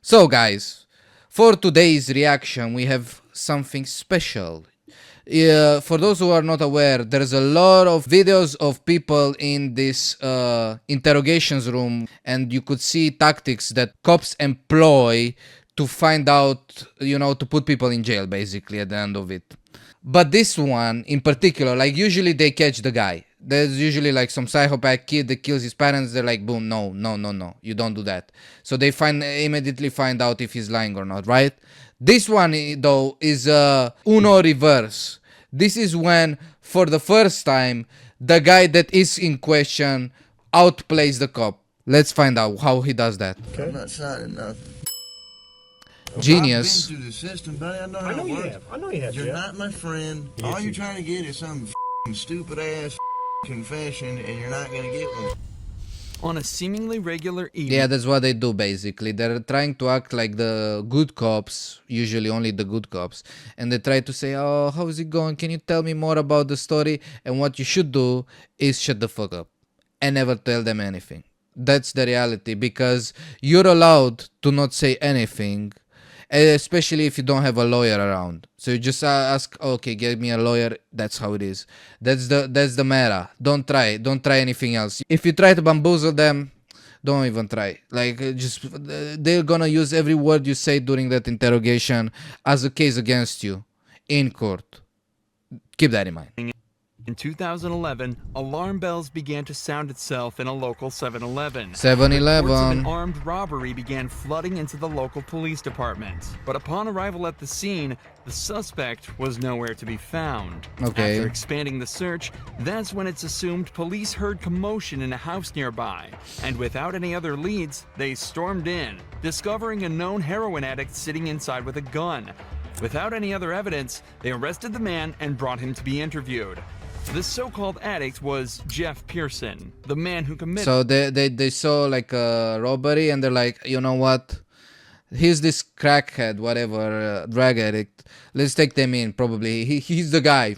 So guys, for today's reaction we have something special. For those who are not aware, there's a lot of videos of people in this interrogations room, and you could see tactics that cops employ to find out, to put people in jail basically at the end of it. But this one in particular, like usually they catch the guy. There's usually like some psychopath kid that kills his parents. They're like, boom, no, no, no, no, you don't do that. So they immediately find out if he's lying or not, right? This one though is Uno reverse. This is when, for the first time, the guy that is in question outplays the cop. Let's find out how he does that. Okay. I'm not signing nothing. Genius. I've been through the system, buddy. I know how I know it you works. have. I know you have. You're Jeff. not my friend. Yes, All you're you trying to get is some stupid ass confession, and you're not gonna get one. On a seemingly regular evening. Yeah, that's what they do basically. They're trying to act like the good cops, usually only the good cops. And they try to say, oh, how's it going? Can you tell me more about the story? And what you should do is shut the fuck up and never tell them anything. That's the reality, because you're allowed to not say anything, especially if you don't have a lawyer around. So you just ask, okay, get me a lawyer. That's how it is. That's the matter. Don't try anything else. If you try to bamboozle them, don't even try. Like, just they're gonna use every word you say during that interrogation as a case against you in court. Keep that in mind. In 2011, alarm bells began to sound itself in a local 7-Eleven. 7-Eleven. Reports of an armed robbery began flooding into the local police department. But upon arrival at the scene, the suspect was nowhere to be found. Okay. After expanding the search, that's when it's assumed police heard commotion in a house nearby. And without any other leads, they stormed in, discovering a known heroin addict sitting inside with a gun. Without any other evidence, they arrested the man and brought him to be interviewed. This so-called addict was Jeff Pearson, the man who committed. So they saw like a robbery, and they're like, you know what? He's this crackhead, whatever, drug addict. Let's take them in. Probably he's the guy.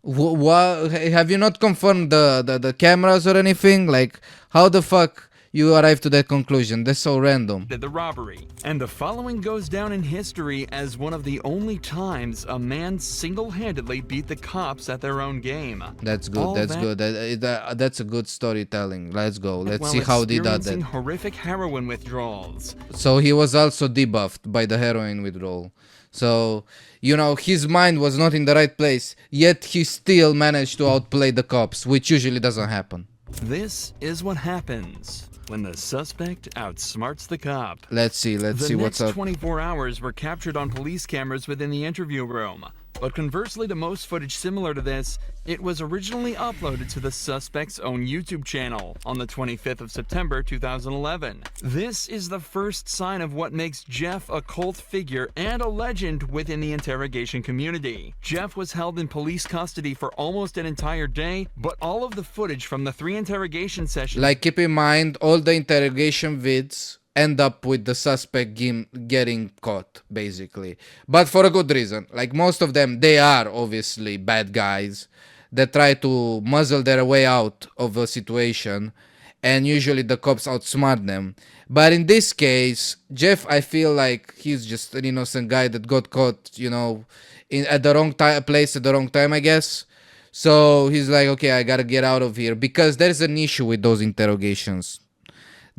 What? Have you not confirmed the cameras or anything? Like, how the fuck you arrived to that conclusion? That's so random. The robbery. And the following goes down in history as one of the only times a man single-handedly beat the cops at their own game. That's good. That's good. That's a good storytelling. Let's go. Let's see how they did that. Horrific heroin withdrawals. So he was also debuffed by the heroin withdrawal. So, his mind was not in the right place, yet he still managed to outplay the cops, which usually doesn't happen. This is what happens when the suspect outsmarts the cop. Let's see what's up. The next 24 hours were captured on police cameras within the interview room. But conversely to most footage similar to this, it was originally uploaded to the suspect's own YouTube channel on the 25th of September 2011. This is the first sign of what makes Jeff a cult figure and a legend within the interrogation community. Jeff was held in police custody for almost an entire day, but all of the footage from the 3 interrogation sessions... Like, keep in mind, all the interrogation vids end up with the suspect getting caught, basically. But for a good reason. Like, most of them, they are obviously bad guys that try to muzzle their way out of a situation, and usually the cops outsmart them. But in this case, Jeff, I feel like he's just an innocent guy that got caught, at the wrong place at the wrong time, I guess. So he's like, okay, I gotta get out of here, because there's an issue with those interrogations.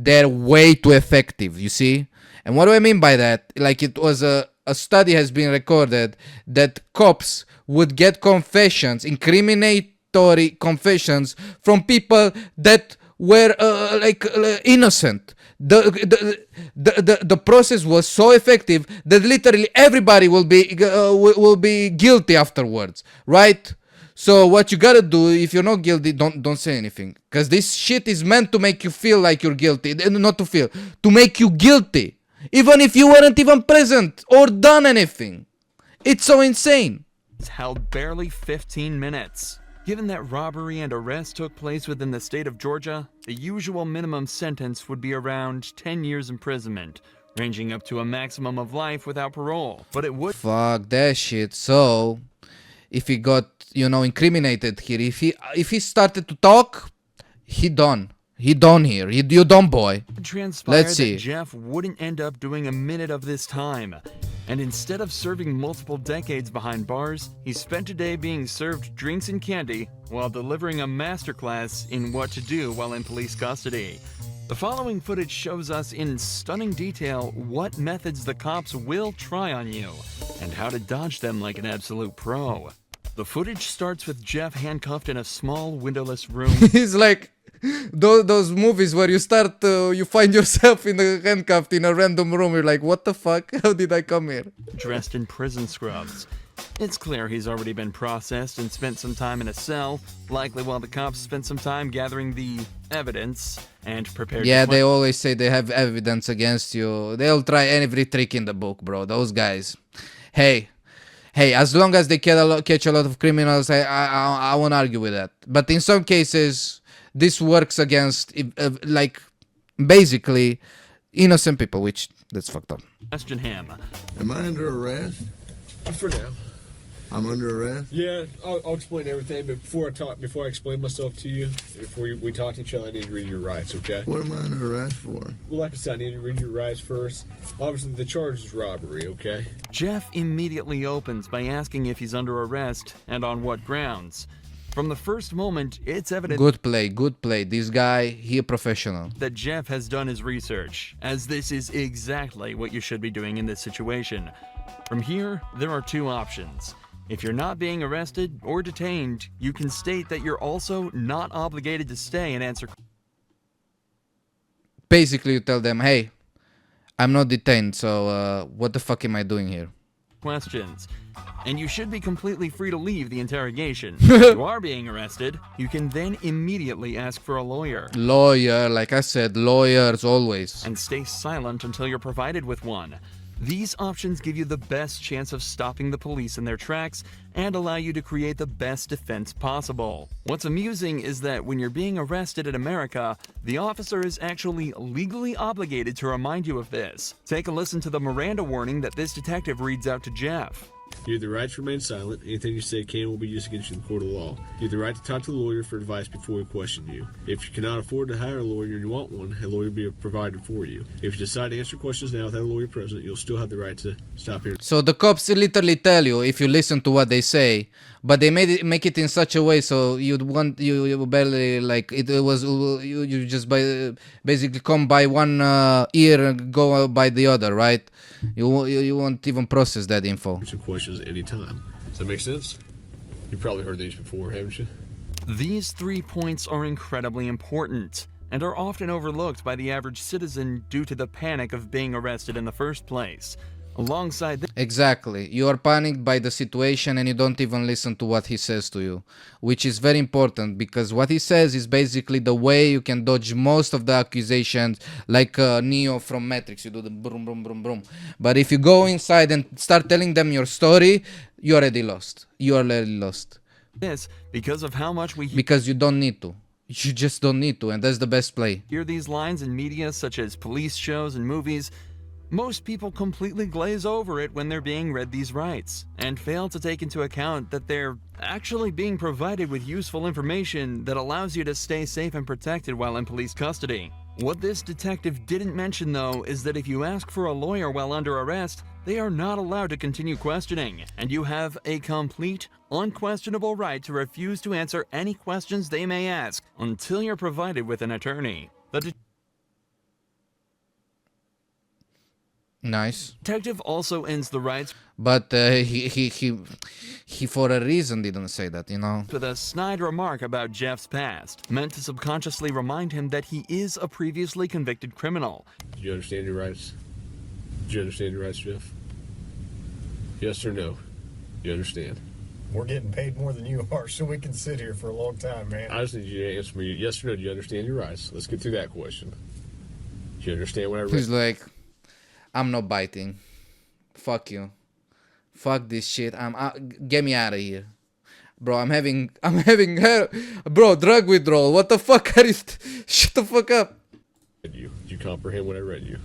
They're way too effective, you see? And what do I mean by that? Like, it was a study has been recorded that cops would get confessions, incriminatory confessions, from people that were innocent. The process was so effective that literally everybody will be guilty afterwards, right? So what you gotta do, if you're not guilty, don't say anything. Because this shit is meant to make you feel like you're guilty. Not to feel. To make you guilty. Even if you weren't even present or done anything. It's so insane. It's held barely 15 minutes. Given that robbery and arrest took place within the state of Georgia, the usual minimum sentence would be around 10 years imprisonment, ranging up to a maximum of life without parole. But it would... Fuck that shit. So... if he got, incriminated here, if he started to talk, he done. He done here. You done, boy. It transpired Let's see. that Jeff wouldn't end up doing a minute of this time. And instead of serving multiple decades behind bars, he spent a day being served drinks and candy while delivering a masterclass in what to do while in police custody. The following footage shows us in stunning detail what methods the cops will try on you and how to dodge them like an absolute pro. The footage starts with Jeff handcuffed in a small windowless room. He's like those movies where you start, you find yourself in a handcuffed in a random room. You're like, what the fuck? How did I come here? Dressed in prison scrubs. It's clear he's already been processed and spent some time in a cell, likely while the cops spent some time gathering the evidence and prepared. Yeah, they always say they have evidence against you. They'll try every trick in the book, bro. Those guys. Hey, as long as they catch a lot of criminals, I won't argue with that. But in some cases, this works against, like, basically innocent people, which that's fucked up. Question him. Am I under arrest? For now. I'm under arrest? Yeah, I'll explain everything, but before I explain myself to you, before we talk to each other, I need to read your rights, okay? What am I under arrest for? Well, like I said, I need to read your rights first. Obviously, the charge is robbery, okay? Jeff immediately opens by asking if he's under arrest and on what grounds. From the first moment, it's evident Good play. This guy, he a professional. that Jeff has done his research, as this is exactly what you should be doing in this situation. From here, there are two options. If you're not being arrested or detained, you can state that you're also not obligated to stay and answer Basically, you tell them, hey, I'm not detained, so what the fuck am I doing here? questions. And you should be completely free to leave the interrogation. If you are being arrested, you can then immediately ask for a lawyer Lawyer, like I said, lawyers always. and stay silent until you're provided with one. These options give you the best chance of stopping the police in their tracks and allow you to create the best defense possible. What's amusing is that when you're being arrested in America, the officer is actually legally obligated to remind you of this. Take a listen to the Miranda warning that this detective reads out to Jeff. You have the right to remain silent. Anything you say can will be used against you in the court of law. You have the right to talk to the lawyer for advice before we question you. If you cannot afford to hire a lawyer and you want one, a lawyer will be provided for you. If you decide to answer questions now without a lawyer present, you'll still have the right to stop here. So the cops literally tell you if you listen to what they say, but they make it in such a way so you barely like it was you just basically come by one ear and go by the other, right? You won't even process that info. Answer questions at any time. Does that make sense? You've probably heard these before, haven't you? These 3 points are incredibly important and are often overlooked by the average citizen due to the panic of being arrested in the first place. Alongside this, Exactly. You are panicked by the situation and you don't even listen to what he says to you, which is very important because what he says is basically the way you can dodge most of the accusations, like Neo from Matrix. You do the boom, boom, boom, boom. But if you go inside and start telling them your story, you're already lost. You are already lost because of how much we because you don't need to. You just don't need to, and that's the best play. hear these lines in media such as police shows and movies, most people completely glaze over it when they're being read these rights and fail to take into account that they're actually being provided with useful information that allows you to stay safe and protected while in police custody. What this detective didn't mention, though, is that if you ask for a lawyer while under arrest, they are not allowed to continue questioning, and you have a complete, unquestionable right to refuse to answer any questions they may ask until you're provided with an attorney. The Nice. detective also ends the rights But he for a reason didn't say that, you know. with a snide remark about Jeff's past, meant to subconsciously remind him that he is a previously convicted criminal. Do you understand your rights? Do you understand your rights, Jeff? Yes or no? You understand? We're getting paid more than you are, so we can sit here for a long time, man. I just need you to answer me yes or no. Do you understand your rights? Let's get through that question. Do you understand what I read? He's like, I'm not biting. Fuck you. Fuck this shit. Get me out of here. Bro, I'm having bro, drug withdrawal. What the fuck are you shut the fuck up. Do you comprehend what I read you?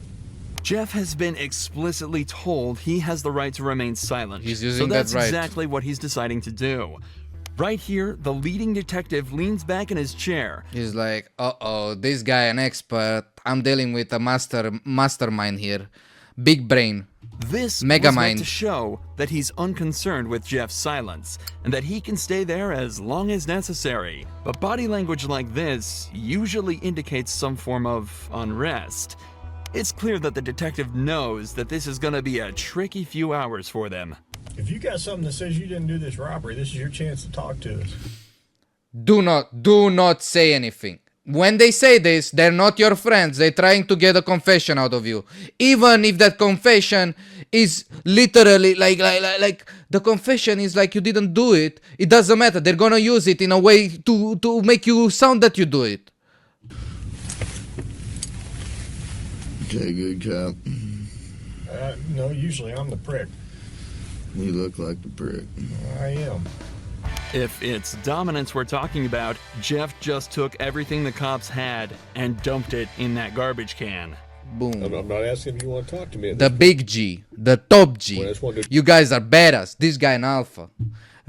Jeff has been explicitly told he has the right to remain silent. He's using so that's that right. exactly what he's deciding to do. Right here, the leading detective leans back in his chair. He's like, uh-oh, this guy an expert. I'm dealing with a mastermind here. Big brain. This Mega was meant mind. to show that he's unconcerned with Jeff's silence, and that he can stay there as long as necessary. But body language like this usually indicates some form of unrest. It's clear that the detective knows that this is gonna be a tricky few hours for them. If you got something that says you didn't do this robbery, this is your chance to talk to us. Do not say anything. When they say this, they're not your friends. They're trying to get a confession out of you. Even if that confession is literally like the confession is like you didn't do it. It doesn't matter. They're gonna use it in a way to make you sound that you do it. Okay, good cop. No, usually I'm the prick. You look like the prick. I am. If it's dominance we're talking about, Jeff just took everything the cops had and dumped it in that garbage can. Boom. I'm not asking if you want to talk to me. The big G, the top G. Well, I just wanted to- You guys are badass. This guy an alpha.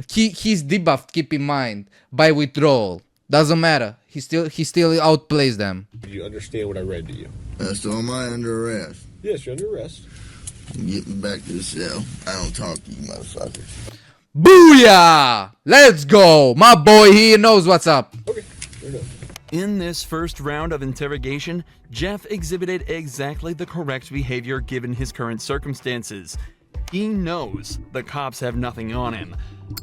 He's debuffed. Keep in mind by withdrawal. Doesn't matter. He still outplays them. Do you understand what I read to you? So am I under arrest? Yes, you're under arrest. I'm getting back to the cell. I don't talk to you motherfuckers. Booyah! Let's go. My boy here knows what's up. Okay, you're done. In this first round of interrogation, Jeff exhibited exactly the correct behavior given his current circumstances. He knows the cops have nothing on him.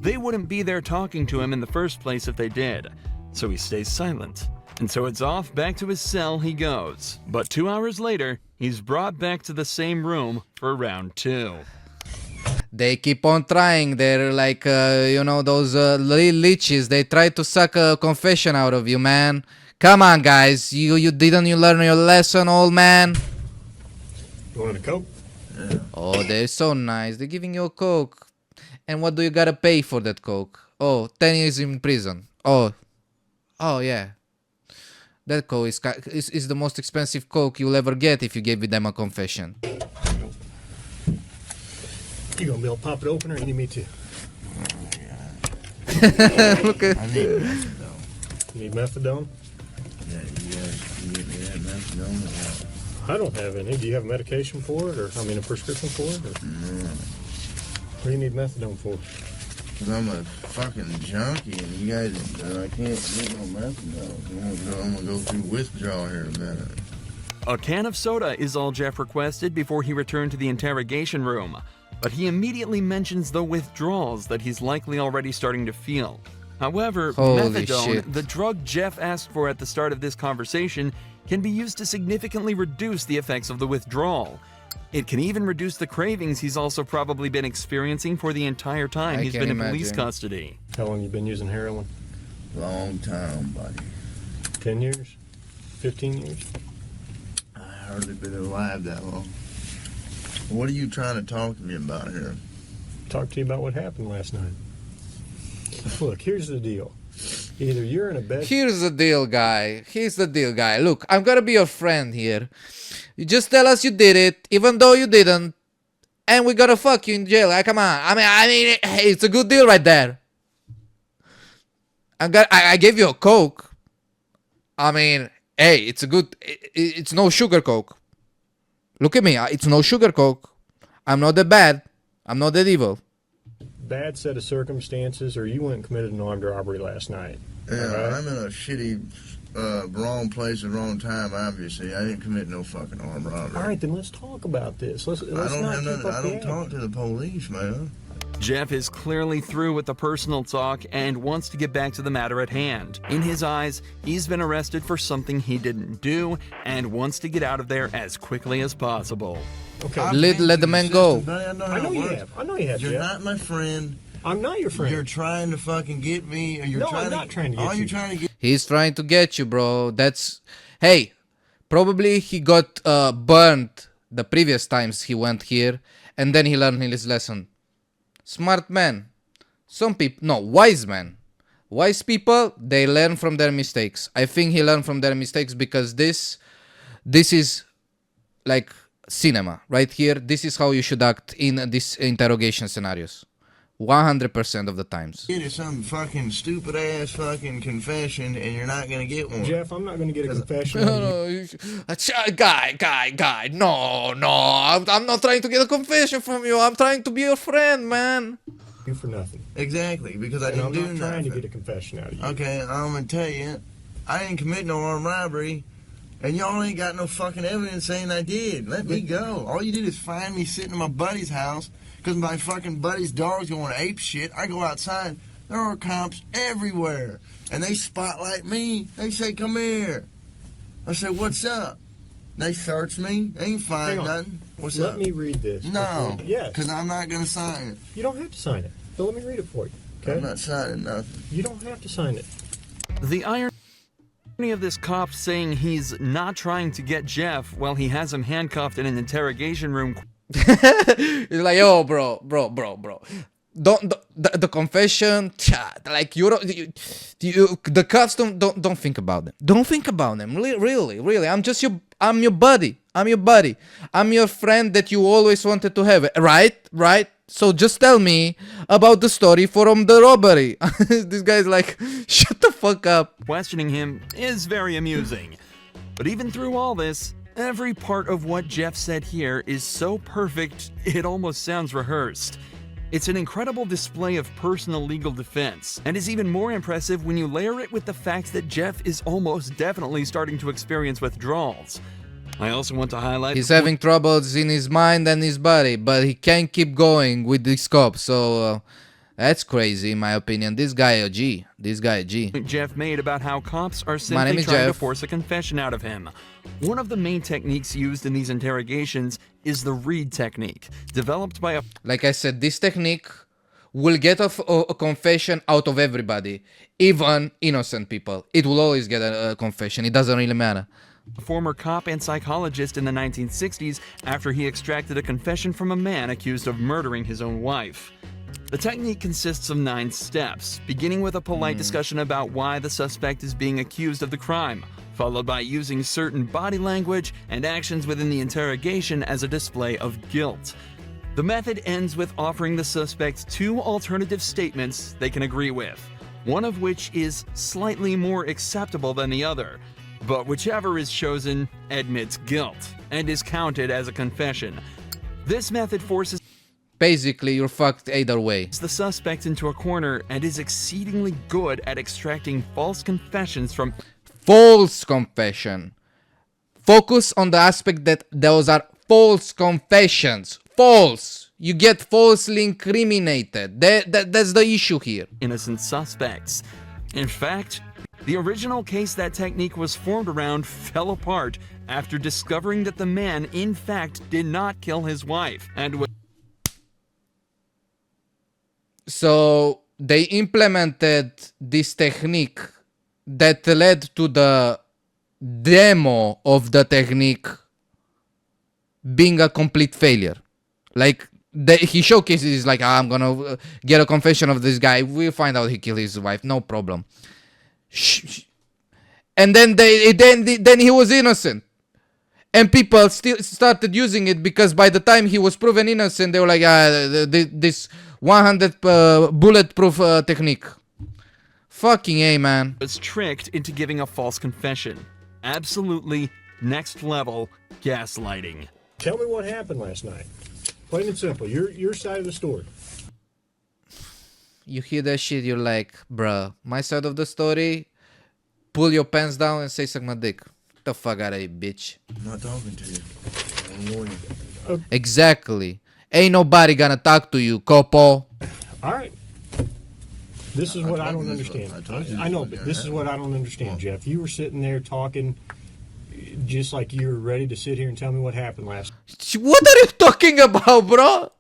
They wouldn't be there talking to him in the first place if they did. So he stays silent. And so it's off back to his cell he goes. But 2 hours later, he's brought back to the same room for round 2. They keep on trying. They're like, those little leeches. They try to suck a confession out of you, man. Come on, guys. You learn your lesson, old man? You want a Coke? Oh, they're so nice. They're giving you a Coke. And what do you gotta pay for that Coke? Oh, 10 years in prison. Oh, yeah. That Coke is the most expensive Coke you'll ever get if you gave them a confession. You gonna be able to pop it open or you need me to? Look at I need methadone. You need methadone? Yeah, you guys can get me that methadone. I don't have any. Do you have medication for it? Or, a prescription for it? Or? No. What do you need methadone for? Because I'm a fucking junkie and you guys, I can't get no methadone. I'm going to go through withdrawal here in a minute. A can of soda is all Jeff requested before he returned to the interrogation room. But he immediately mentions the withdrawals that he's likely already starting to feel. However, Holy methadone, shit. the drug Jeff asked for at the start of this conversation, can be used to significantly reduce the effects of the withdrawal. It can even reduce the cravings he's also probably been experiencing for the entire time I he's can been in police imagine. custody. How long you been using heroin? Long time, buddy. 10 years? 15 years? I hardly been alive that long. What are you trying to talk to me about here? Talk to you about what happened last night. Look, here's the deal. Either you're in a bed... Here's the deal, guy. Here's the deal, guy. Look, I'm gonna be your friend here. You just tell us you did it, even though you didn't, and we're gonna fuck you in jail. Like, come on. I mean, hey, it's a good deal right there. I gave you a Coke. I mean, hey, it's a good. It's no sugar Coke. Look at me. It's no sugar Coke. I'm not that bad. I'm not that evil. Bad set of circumstances, or you went and committed an armed robbery last night. Yeah, All right? I'm in a shitty, wrong place at the wrong time, obviously. I didn't commit no fucking armed robbery. All right, then let's talk about this. Let's I not don't have keep nothing. up I the don't talk act. to the police, man. Jeff is clearly through with the personal talk and wants to get back to the matter at hand. In his eyes, he's been arrested for something he didn't do and wants to get out of there as quickly as possible. Okay, I've Let been the through the man go. system, buddy. I know I how know it you works. have. I know you have, You're Jeff. not my friend. I'm not your friend. You're trying to fucking get me. Or you're No, trying I'm not trying to get all you. you're trying to get. He's trying to get you, bro. Hey, probably he got burned the previous times he went here, and then he learned his lesson. Smart man. Some people, no, wise man. Wise people, they learn from their mistakes. I think he learned from their mistakes because this is like cinema right here. This is how you should act in these interrogation scenarios. 100% of the times. Get some fucking stupid ass fucking confession, and you're not gonna get one. Jeff, I'm not going to get a confession. Guy, no, I'm not trying to get a confession from you. I'm trying to be your friend, man. You for nothing. Exactly, because I And didn't I'm do not nothing. trying to get a confession out of you. Okay, I'm gonna tell you, I didn't commit no armed robbery, and y'all ain't got no fucking evidence saying I did. Let me go. All you did is find me sitting in my buddy's house because my fucking buddy's dog's going ape shit. I go outside, there are cops everywhere, and they spotlight me. They say, "Come here." I say, "What's up?" They search me. They ain't find Hang on. nothing. What's Let up? me read this. No. Yes. Because I'm not gonna sign it. You don't have to sign it. But let me read it for you. Okay? I'm not signing nothing. You don't have to sign it. The irony of this cop saying he's not trying to get Jeff while he has him handcuffed in an interrogation room. It's like, yo, bro. Don't the confession, like you don't, the cops don't think about them. Don't think about them. Really. I'm your buddy. I'm your friend that you always wanted to have. Right. So just tell me about the story from the robbery. This guy's like, shut the fuck up. Questioning him is very amusing. But even through all this, every part of what Jeff said here is so perfect, it almost sounds rehearsed. It's an incredible display of personal legal defense, and is even more impressive when you layer it with the fact that Jeff is almost definitely starting to experience withdrawals. I also want to highlight He's having troubles in his mind and his body, but he can't keep going with this cop. So that's crazy, in my opinion. This guy a G. Jeff made about how cops are My name simply is trying to Jeff. force a confession out of him. One of the main techniques used in these interrogations is the read technique, developed by a Like I said, this technique will get a confession out of everybody, even innocent people. It will always get a confession. It doesn't really matter. former cop and psychologist in the 1960s after he extracted a confession from a man accused of murdering his own wife. The technique consists of 9 steps, beginning with a polite discussion about why the suspect is being accused of the crime, followed by using certain body language and actions within the interrogation as a display of guilt. The method ends with offering the suspect 2 alternative statements they can agree with, one of which is slightly more acceptable than the other, but whichever is chosen admits guilt and is counted as a confession. This method forces Basically, you're fucked either way. the suspect into a corner and is exceedingly good at extracting false confessions from False confession. Focus on the aspect that those are false confessions. False. You get falsely incriminated. That's the issue here. innocent suspects. In fact, the original case that technique was formed around fell apart after discovering that the man, in fact, did not kill his wife and was So they implemented this technique that led to the demo of the technique being a complete failure. Like he showcases, like, I'm gonna get a confession of this guy. We'll find out he killed his wife. No problem. And then then he was innocent. And people still started using it because by the time he was proven innocent, they were like, this 100 bulletproof technique. Fucking A, man. tricked into giving a false confession. Absolutely next level gaslighting. Tell me what happened last night. Plain and simple. Your side of the story. You hear that shit, you're like, bruh, my side of the story, pull your pants down and say suck my dick. Get the fuck out of here, bitch. I'm not talking to you. I'm a lawyer. Exactly. Ain't nobody gonna talk to you, Copo. All right. This is what I don't told you this understand. was- I told you I know, this was but this is gonna what I don't understand, Jeff. You were sitting there talking just like you were ready to sit here and tell me what happened last What are you talking about, bro?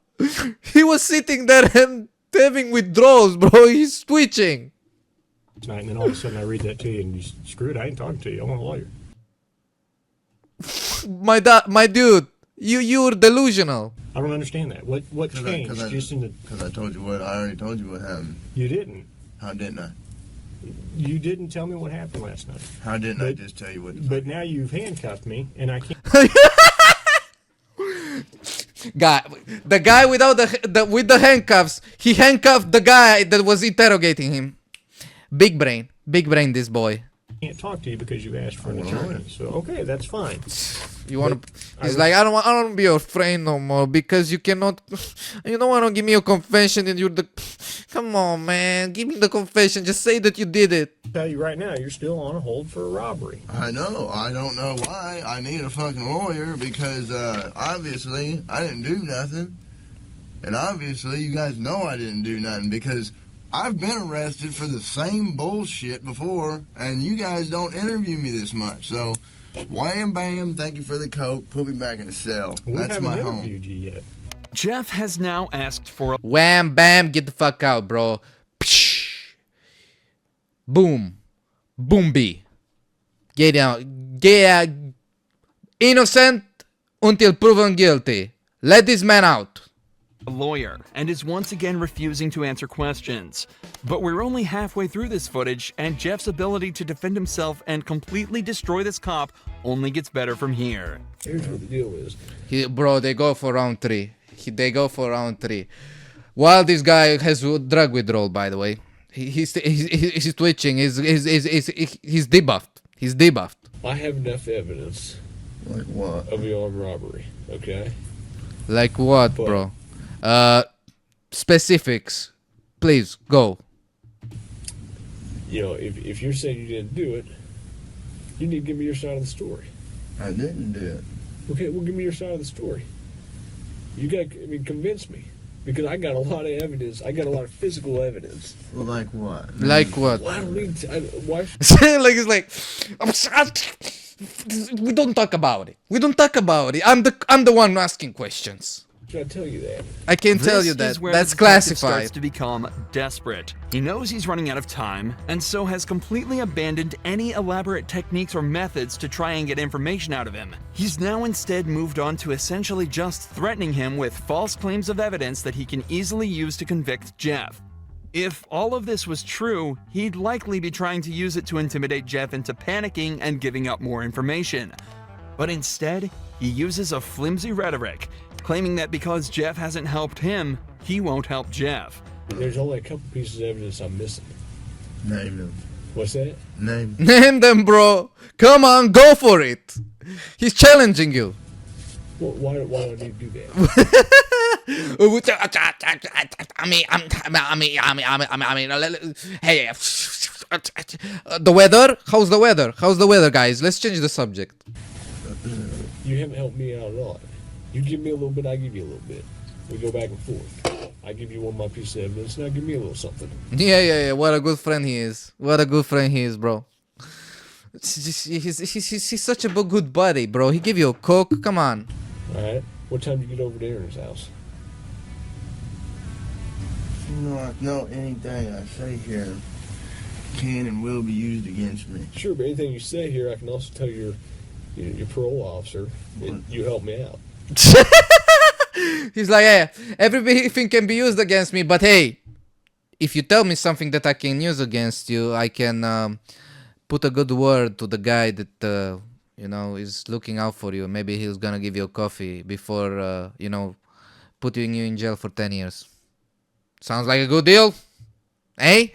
He was sitting there and having withdrawals, bro. He's twitching. night, and then all of a sudden I read that to you, and you screw it. I ain't talking to you. I want a lawyer. My dude, you're delusional. I don't understand that. What changed? Just in the Because I told you what, I already told you what happened. you didn't. How didn't I? You didn't tell me what happened last night. How didn't I But- just tell you what? But now you've handcuffed me, and I can't. The guy without with the handcuffs. He handcuffed the guy that was interrogating him. Big brain, this boy. Can't talk to you because you asked for an attorney. So okay, that's fine. You want to? He's like, I don't want to be your friend no more because you cannot. You don't want to give me a confession and you're the. Come on, man, give me the confession. Just say that you did it. I'll tell you right now, you're still on hold for a robbery. I know. I don't know why. I need a fucking lawyer because obviously I didn't do nothing. And obviously you guys know I didn't do nothing because I've been arrested for the same bullshit before and you guys don't interview me this much. So, wham bam, thank you for the coke. Put me back in the cell. We That's haven't my interviewed home. you yet. Jeff has now asked for a Wham, bam, get the fuck out, bro. Psh. Boom. Boomby. Get out. Get out. Innocent until proven guilty. Let this man out. lawyer and is once again refusing to answer questions. But we're only halfway through this footage, and Jeff's ability to defend himself and completely destroy this cop only gets better from here. Here's what the deal is. Bro, they go for round 3. They go for round 3. While this guy has drug withdrawal, by the way. He's twitching. He's debuffed. He's debuffed. I have enough evidence Like what? of the armed robbery, okay? Like what, bro? Specifics. Please, go. You know, if you're saying you didn't do it, you need to give me your side of the story. I didn't do it. Okay, well, give me your side of the story. You got, convince me. Because I got a lot of evidence. I got a lot of physical evidence. Well, like what? Like what? Well, I don't need to. Why? Like it's like we don't talk about it. We don't talk about it. I'm the one asking questions. Should I tell you that? I can tell This you is that. where That's the detective classified. starts to become desperate. He knows he's running out of time, and so has completely abandoned any elaborate techniques or methods to try and get information out of him. He's now instead moved on to essentially just threatening him with false claims of evidence that he can easily use to convict Jeff. If all of this was true, he'd likely be trying to use it to intimidate Jeff into panicking and giving up more information. But instead, he uses a flimsy rhetoric, claiming that because Jeff hasn't helped him, he won't help Jeff. There's only a couple pieces of evidence I'm missing. Name them. What's that? Name. Name them, bro. Come on, go for it. He's challenging you. Well, why do I need to do that? Hey, the weather? How's the weather? How's the weather, guys? Let's change the subject. You haven't helped me out at all. You give me a little bit, I give you a little bit. We go back and forth. I give you one of my pieces of evidence, now give me a little something. Yeah. What a good friend he is. What a good friend he is, bro. He's such a good buddy, bro. He give you a Coke. Come on. Alright? What time do you get over to Aaron's house? You know, I know anything I say here can and will be used against me. Sure, but anything you say here, I can also tell your parole officer that you helped me out. He's like, hey, everything can be used against me, but hey, if you tell me something that I can use against you, I can put a good word to the guy that is looking out for you. Maybe he's gonna give you a coffee before putting you in jail for 10 years. Sounds like a good deal? Hey,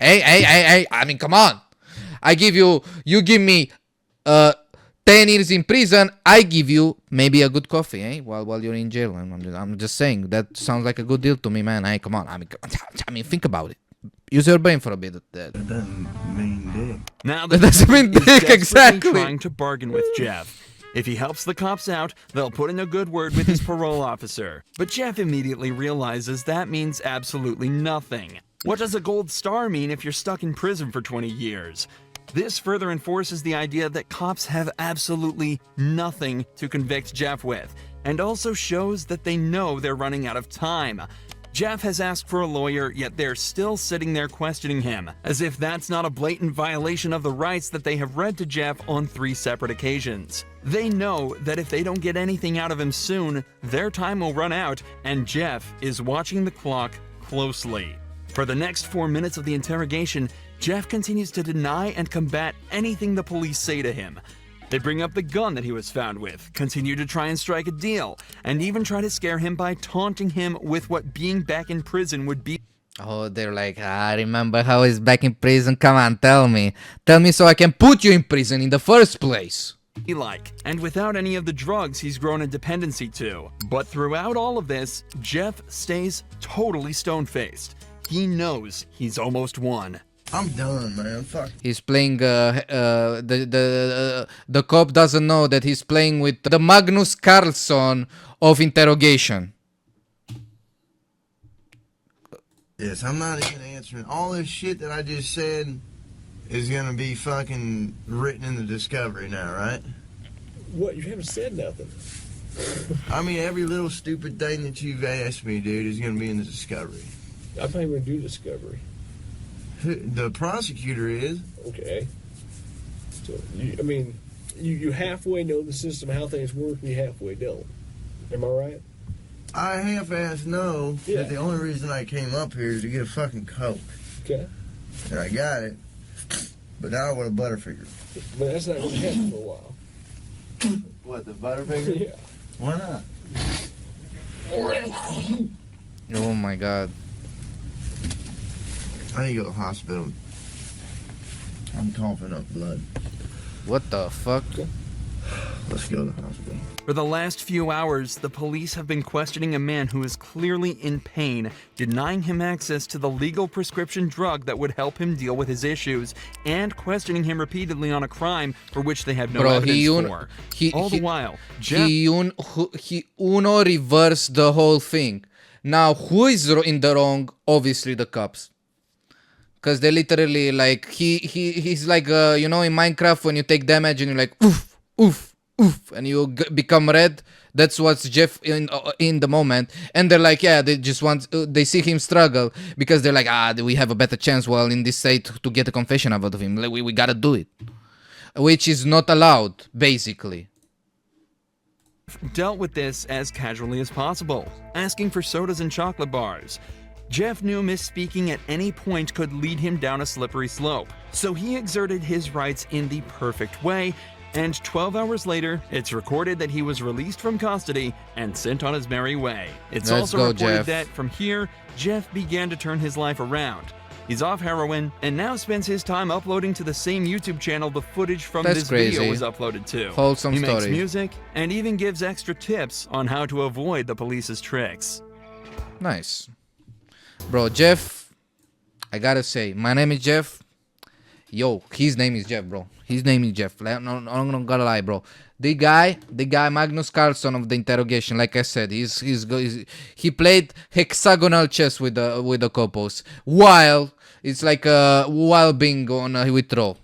I mean, come on. You give me 10 years in prison, I give you maybe a good coffee, while you're in jail. I'm just saying, that sounds like a good deal to me, man. Hey, come on. I mean, think about it. Use your brain for a bit. That doesn't mean dick. Now the That doesn't mean detective is dick, desperately exactly. trying to bargain with Jeff. If he helps the cops out, they'll put in a good word with his parole officer. But Jeff immediately realizes that means absolutely nothing. What does a gold star mean if you're stuck in prison for 20 years? This further enforces the idea that cops have absolutely nothing to convict Jeff with, and also shows that they know they're running out of time. Jeff has asked for a lawyer, yet they're still sitting there questioning him, as if that's not a blatant violation of the rights that they have read to Jeff on 3 separate occasions. They know that if they don't get anything out of him soon, their time will run out, and Jeff is watching the clock closely. For the next 4 minutes of the interrogation, Jeff continues to deny and combat anything the police say to him. They bring up the gun that he was found with, continue to try and strike a deal, and even try to scare him by taunting him with what being back in prison would be Oh, they're like, remember how he's back in prison? Come on, tell me. Tell me so I can put you in prison in the first place. like, and without any of the drugs he's grown a dependency to. But throughout all of this, Jeff stays totally stone-faced. He knows he's almost won. I'm done, man. Fuck. He's playing, the cop doesn't know that he's playing with the Magnus Carlson of interrogation. Yes, I'm not even answering. All this shit that I just said is gonna be fucking written in the discovery now, right? What? You haven't said nothing. I mean, every little stupid thing that you've asked me, dude, is gonna be in the discovery. I'm not even going to do discovery. The prosecutor is. Okay. So, you halfway know the system, how things work, and you halfway don't. Am I right? I half-ass know Yeah. that the only reason I came up here is to get a fucking Coke. Okay. And I got it. But now I want a Butterfinger. But that's not going to happen for a while. What, the Butterfinger? Yeah. Why not? Oh my god. I need to go to the hospital. I'm coughing up blood. What the fuck? Let's go to the hospital. For the last few hours, the police have been questioning a man who is clearly in pain, denying him access to the legal prescription drug that would help him deal with his issues, and questioning him repeatedly on a crime for which they have no evidence for. All the while, Jeff... He Uno reversed the whole thing. Now, who is in the wrong? Obviously, the cops. Because they literally, like, he's like, you know, in Minecraft, when you take damage and you're like, oof, oof, oof, and you become red. That's what's Jeff in the moment. And they're like, yeah, they just want, they see him struggle because they're like, we have a better chance, well, in this state to get a confession out of him. Like, we gotta do it. Which is not allowed, basically. Dealt with this as casually as possible, asking for sodas and chocolate bars. Jeff knew misspeaking at any point could lead him down a slippery slope, so he exerted his rights in the perfect way, and 12 hours later, it's recorded that he was released from custody and sent on his merry way. It's Let's also go, reported Jeff. that from here, Jeff began to turn his life around. He's off heroin and now spends his time uploading to the same YouTube channel the footage from That's this crazy. video was uploaded to. Wholesome he makes story. music and even gives extra tips on how to avoid the police's tricks. Nice. Bro, Jeff, I gotta say, my name is Jeff. Yo, his name is Jeff, bro. His name is Jeff. I'm not gonna lie, bro. The guy, Magnus Carlson of the interrogation, like I said, he played hexagonal chess with the couples while it's like while being on a withdrawal.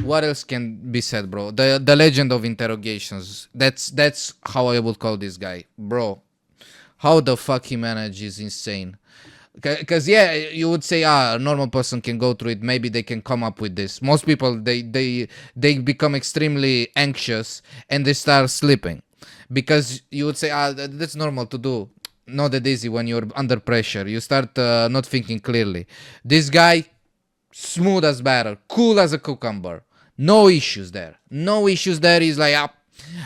What else can be said, bro? The legend of interrogations. That's how I would call this guy, bro. How the fuck he managed is insane. Because yeah, you would say, a normal person can go through it. Maybe they can come up with this. Most people, they become extremely anxious and they start sleeping. Because you would say, that's normal to do. Not that easy when you're under pressure. You start not thinking clearly. This guy, smooth as butter, cool as a cucumber. No issues there. No issues there. He's like,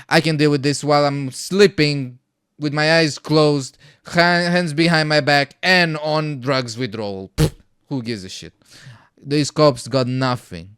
I can deal with this while I'm sleeping with my eyes closed, hands behind my back, and on drugs withdrawal. Pfft, who gives a shit? These cops got nothing.